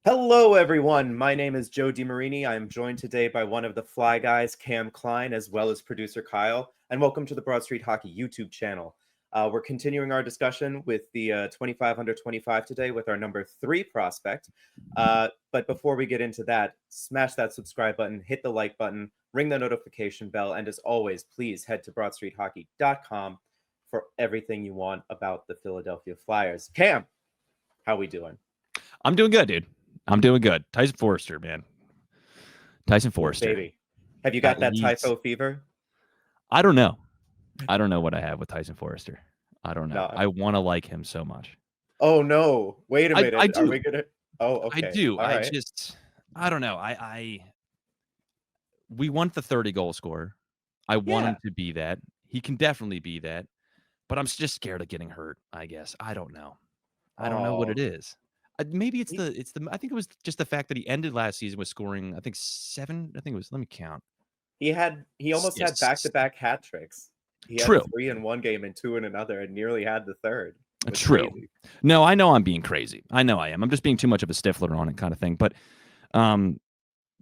Hello, everyone. My name is Joe DiMarini. I am joined today by one of the Fly Guys, Cam Klein, as well as producer Kyle. And welcome to the Broad Street Hockey YouTube channel. We're continuing our discussion with the 25 under 25 today with our number 3 prospect. But before we get into that, smash that subscribe button, hit the like button, ring the notification bell, and as always, please head to broadstreethockey.com for everything you want about the Philadelphia Flyers. Cam, how we doing? I'm doing good, dude. I'm doing good. Tyson Foerster, man. Tyson Oh, Foerster. baby. Have you got that He's. typho fever? I don't know. I don't know what I have with Tyson Foerster. I don't know. No. I want to like him so much. Oh, no. Wait a I minute. Are we do. gonna Oh, I okay. do. All I right. just. I don't know. We want the 30 goal scorer. I want Yeah. him to be that. He can definitely be that. But I'm just scared of getting hurt. I guess. I don't know. I don't know what it Oh, is. Maybe it's he the. I think it was just the fact that he ended last season with scoring. I think 7. I think it was. Let me count. he almost had Yes. back-to-back hat tricks. He had True. 3 in one game and 2 in another and nearly had the third. It was True. crazy. No, I know I'm being crazy. I know I am. I'm just being too much of a stiffler on it kind of thing. But, um,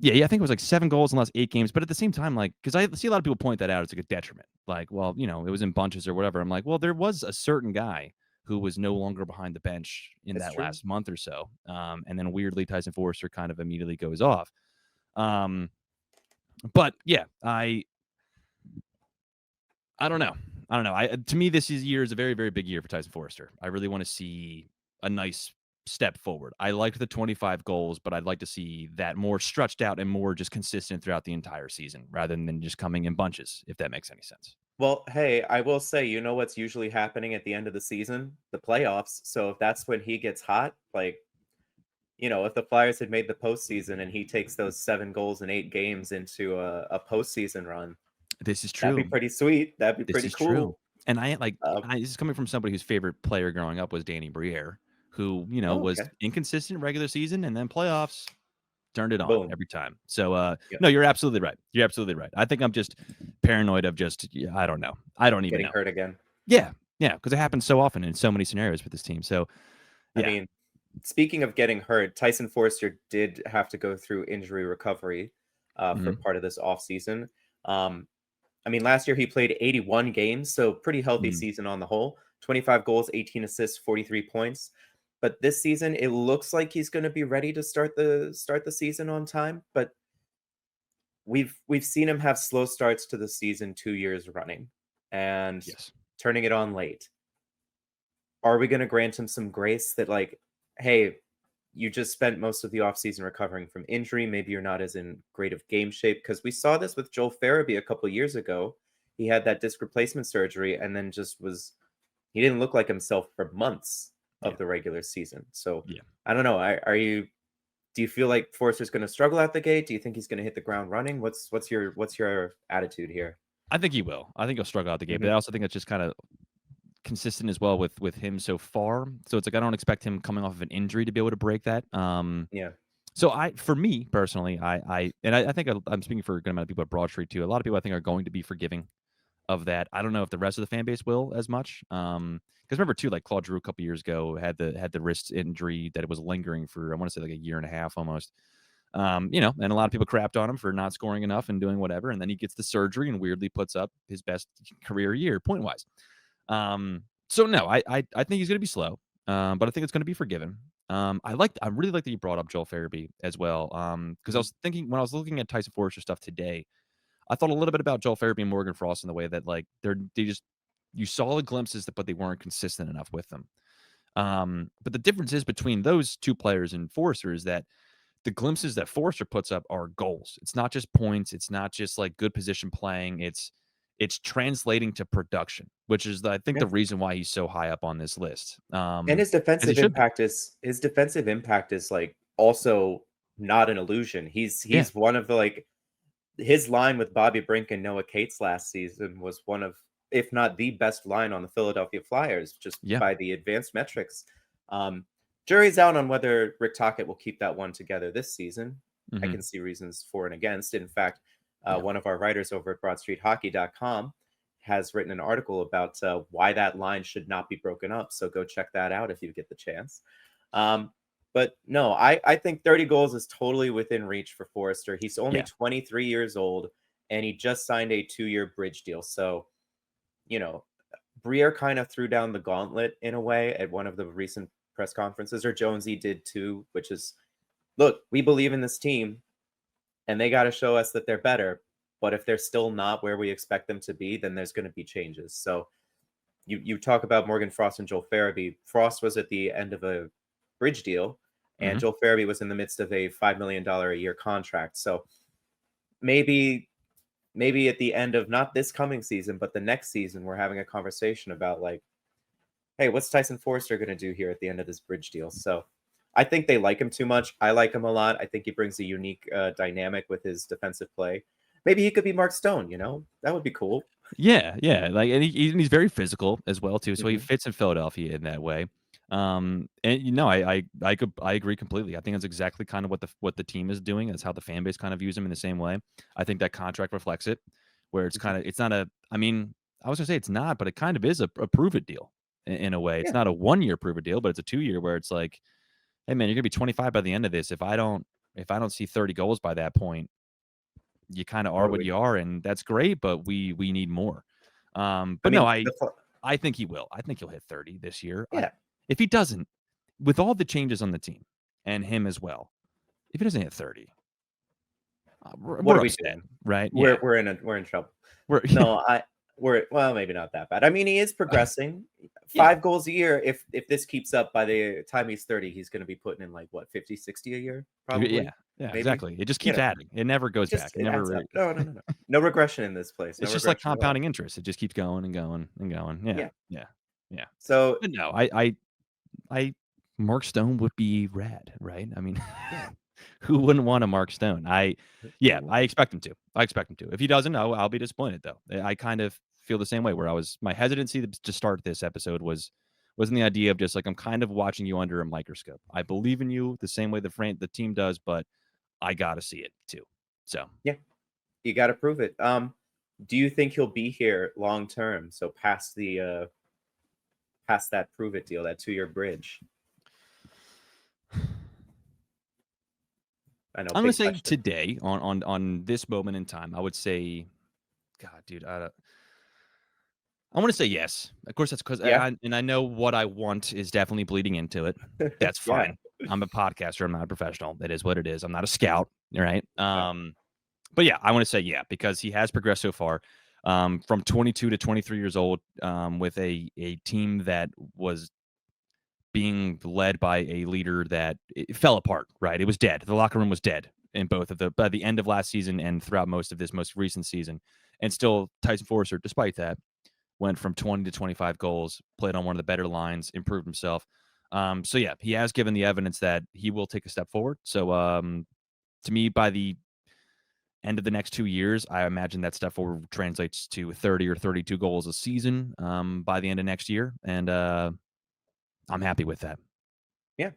yeah, I think it was like 7 goals in the last 8 games. But at the same time, like, because I see a lot of people point that out as like a detriment. Like, well, it was in bunches or whatever. I'm like, well, there was a certain guy who was no longer behind the bench in It's that true. last month or so. And then weirdly, Tyson Forrester kind of immediately goes off. Um, but yeah, I don't know. I don't know. To me, this year is a very, very big year for Tyson Forrester. I really want to see a nice step forward. I liked the 25 goals, but I'd like to see that more stretched out and more just consistent throughout the entire season rather than just coming in bunches, if that makes any sense. Well, hey, I will say, you know what's usually happening at the end of the season? The playoffs. So if that's when he gets hot, like, if the Flyers had made the postseason and he takes those 7 goals in 8 games into a postseason run, This is that'd be true. pretty sweet. That'd be This pretty is true. cool. And Uh, this is coming from somebody whose favorite player growing up was Danny Briere, who, oh, was okay. inconsistent regular season and then playoffs turned it on Boom. every time. So, Yep. no, you're absolutely right. You're absolutely right. I think I'm just paranoid of just, yeah, I don't know. I don't even Getting know. hurt again. Yeah, yeah, because it happens so often in so many scenarios with this team. So, I yeah. mean, speaking of getting hurt, Tyson Foerster did have to go through injury recovery for Mhm, part of this offseason. Um, I mean, last year he played 81 games, so pretty healthy mhm. season on the whole. 25 goals, 18 assists, 43 points. But this season, it looks like he's going to be ready to start the season on time. But we've seen him have slow starts to the season 2 years running, and Yes. turning it on late. Are we going to grant him some grace that, like, hey, you just spent most of the offseason recovering from injury. Maybe you're not as in great of game shape because we saw this with Joel Farabee a couple years ago. He had that disc replacement surgery and then he didn't look like himself for months of Yeah, the regular season. So yeah. I don't know. Do you feel like Forster's going to struggle at the gate? Do you think he's going to hit the ground running? What's your attitude here? I think he will. I think he'll struggle out the gate, but Hmm. I also think it's just kinda consistent as well with him so far. So it's like I don't expect him coming off of an injury to be able to break that. Yeah, So for me personally, I think I'm speaking for a good amount of people at Broad Street too. A lot of people I think are going to be forgiving of that. I don't know if the rest of the fan base will as much. Because remember too, like Claude Giroux a couple years ago had the wrist injury that it was lingering for I want to say like a year and a half almost. And a lot of people crapped on him for not scoring enough and doing whatever, and then he gets the surgery and weirdly puts up his best career year point wise. So no, I think he's going to be slow, but I think it's going to be forgiven. I really like that you brought up Joel Farabee as well. Because I hmm, was thinking when I was looking at Tyson Forrester stuff today, I thought a little bit about Joel Farabee and Morgan Frost in the way that like they just you saw the glimpses, but they weren't consistent enough with them. But the difference is between those two players and Forrester is that the glimpses that Forrester puts up are goals. It's not just points. It's not just like good position playing. It's translating to production, which is I think yeah. the reason why he's so high up on this list. And As he should be. his defensive impact is like also not an illusion. Yeah, He's one of the like his line with Bobby Brink and Noah Cates last season was one of, if not the best line on the Philadelphia Flyers, just yeah. by the advanced metrics. Um, Jury's out on whether Rick Tocchet will keep that one together this season. I Hmm. can see reasons for and against. In fact, Yeah. one of our writers over at BroadStreetHockey.com has written an article about why that line should not be broken up. So go check that out if you get the chance. Um, But no, I think 30 goals is totally within reach for Foerster. He's only Yeah. 23 years old, and he just signed a 2-year bridge deal. So, you know, Briere kind of threw down the gauntlet in a way at one of the recent press conferences, or Jonesy did too, which is, look, we believe in this team, and they got to show us that they're better. But if they're still not where we expect them to be, then there's going to be changes. So you talk about Morgan Frost and Joel Farabee. Frost was at the end of a bridge deal, and Hmm. Joel Farabee was in the midst of a $5 million a year contract. So maybe at the end of not this coming season, but the next season, we're having a conversation about like, hey, what's Tyson Foerster going to do here at the end of this bridge deal? So I think they like him too much. I like him a lot. I think he brings a unique dynamic with his defensive play. Maybe he could be Mark Stone. That would be cool. Yeah, yeah, like, and he's very physical as well too, so he Hmm. fits in Philadelphia in that way. And I agree completely. I think that's exactly kind of what the team is doing. That's how the fan base kind of views him in the same way. I think that contract reflects it, where it's Hmm. kind of it's not a. I mean, I was gonna say it's not, but it kind of is a prove it deal in a way. It's Yeah, not a 1 year prove it deal, but it's a 2 year where it's like, hey man, you're gonna be 25 by the end of this. If I don't see 30 goals by that point, you kind of are what do what we you do? are, and that's great, but we need more. I But no, mean, I think he will. I think he'll hit 30 this year. yeah. If he doesn't, with all the changes on the team and him as well, if he doesn't hit 30, What we're are we upset, doing? right? Yeah, We're in trouble. we're No, we're well, maybe not that bad. I mean, he is progressing. yeah, 5 goals a year. If this keeps up, by the time he's 30, he's going to be putting in like what, 50, 60 a year, yeah, probably, yeah, maybe. exactly. It just You keeps know, adding. It never goes back. It it never. adds up. No, no, no, no, no regression in this place. No It's just like regression at all. compounding interest. It just keeps going and going and going. Yeah, Yeah. yeah, yeah. So But no, I Mark Stone would be rad, right? I mean, yeah, who wouldn't want a Mark Stone? who Yeah, I wouldn't? expect him to. I expect him to. If he doesn't, I'll be disappointed though. I kind of feel the same way where my hesitancy to start this episode wasn't the idea of just like I'm kind of watching you under a microscope. I believe in you the same way the team does, but I gotta see it too. So Yeah, you got to prove it. Do you think he'll be here long term? So past that prove it deal, that 2-year bridge. I know, I'm gonna big say question. today on this moment in time, I would say, God, dude, I want to say yes. Of course, that's because Yeah, I know what I want is definitely bleeding into it. That's yeah. fine. I'm a podcaster. I'm not a professional. That is what it is. I'm not a scout. All right. Yeah. But yeah, I want to say yeah because he has progressed so far. From 22 to 23 years old, with a team that was being led by a leader that it fell apart. Right, it was dead. The locker room was dead in both of the by the end of last season and throughout most of this most recent season. And still, Tyson Foerster, despite that, went from 20 to 25 goals, played on one of the better lines, improved himself. So yeah, he has given the evidence that he will take a step forward. So to me, by the end of the next 2 years, I imagine that step forward translates to 30 or 32 goals a season by the end of next year, and I'm happy with that. Yeah.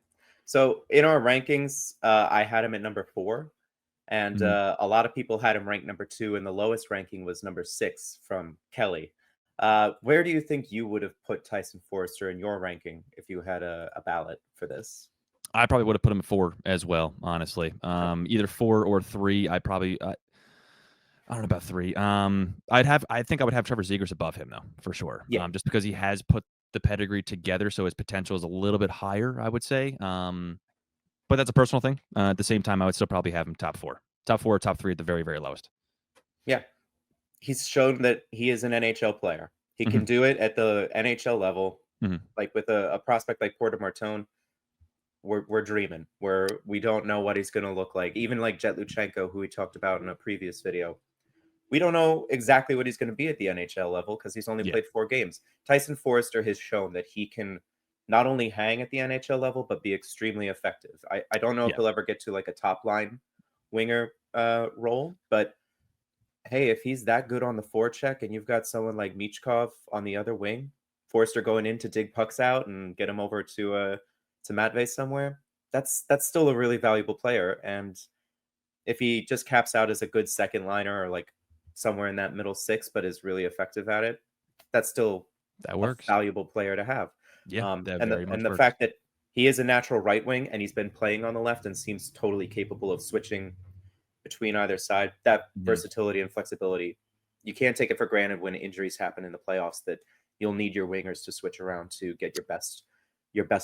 So in our rankings, I had him at number 4, and Mhm. a lot of people had him ranked number 2, and the lowest ranking was number 6 from Kelly. Where do you think you would have put Tyson Forrester in your ranking if you had a ballot for this? I probably would have put him at 4 as well, honestly. Okay. Either 4 or 3. I don't know about 3. I think I would have Trevor Zegras above him though, for sure. Yeah. Just because he has put the pedigree together, so his potential is a little bit higher, I would say. But that's a personal thing. At the same time, I would still probably have him top 4, or top 3 at the very, very lowest. Yeah. He's shown that he is an NHL player. He Hmm. can do it at the NHL level, Hmm. like with a prospect like Porter Martone. We're dreaming. We don't know what he's gonna look like. Even like Jet Luchenko, who we talked about in a previous video. We don't know exactly what he's going to be at the NHL level because he's only Yeah, played 4 games. Tyson Forrester has shown that he can not only hang at the NHL level, but be extremely effective. I don't know if yeah, he'll ever get to like a top line winger role, but hey, if he's that good on the forecheck and you've got someone like Michkov on the other wing, Forrester going in to dig pucks out and get him over to Matvey somewhere, that's still a really valuable player. And if he just caps out as a good second liner or like somewhere in that middle six, but is really effective at it, that's still that a works. valuable player to have. Yeah, that And very much the works. fact that He is a natural right wing, and he's been playing on the left and seems totally capable of switching between either side. That Mhm. versatility and flexibility, you can't take it for granted when injuries happen in the playoffs that you'll need your wingers to switch around to get your best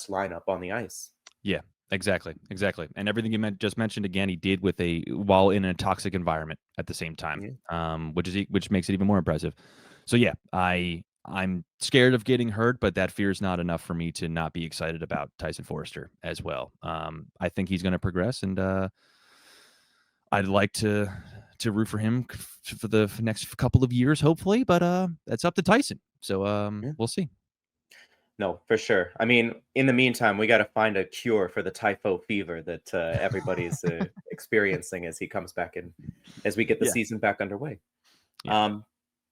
lineup on the ice. Yeah, exactly, exactly. And everything you just mentioned again, he did with a while in a toxic environment at the same time, Yeah. which makes it even more impressive. So yeah, I'm scared of getting hurt, but that fear is not enough for me to not be excited about Tyson Foerster as well. I think he's going to progress, and I'd like to root for him for the next couple of years, hopefully. But that's up to Tyson. So Yeah. we'll see. No, for sure. I mean, in the meantime, we got to find a cure for the typho fever that everybody's experiencing as he comes back in, as we get the Yeah, season back underway. yeah, Um,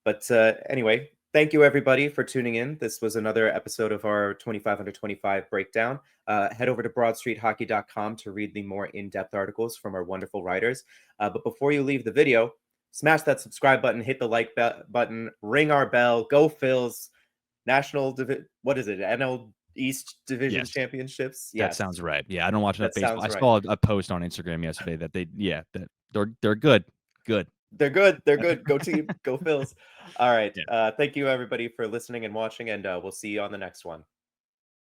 but anyway, thank you everybody for tuning in. This was another episode of our 25 under 25 breakdown. Head over to broadstreethockey.com to read the more in-depth articles from our wonderful writers. But before you leave the video, smash that subscribe button, hit the like button, ring our bell, go Phils. What is it? NL East Division yes. Championships? That Yes, sounds right. Yeah, I don't watch enough that baseball. sounds I right. saw a post on Instagram yesterday that that they're good. Good. They're good. They're good. Go team. Go Phils. All right. Yeah. Thank you everybody for listening and watching, and we'll see you on the next one.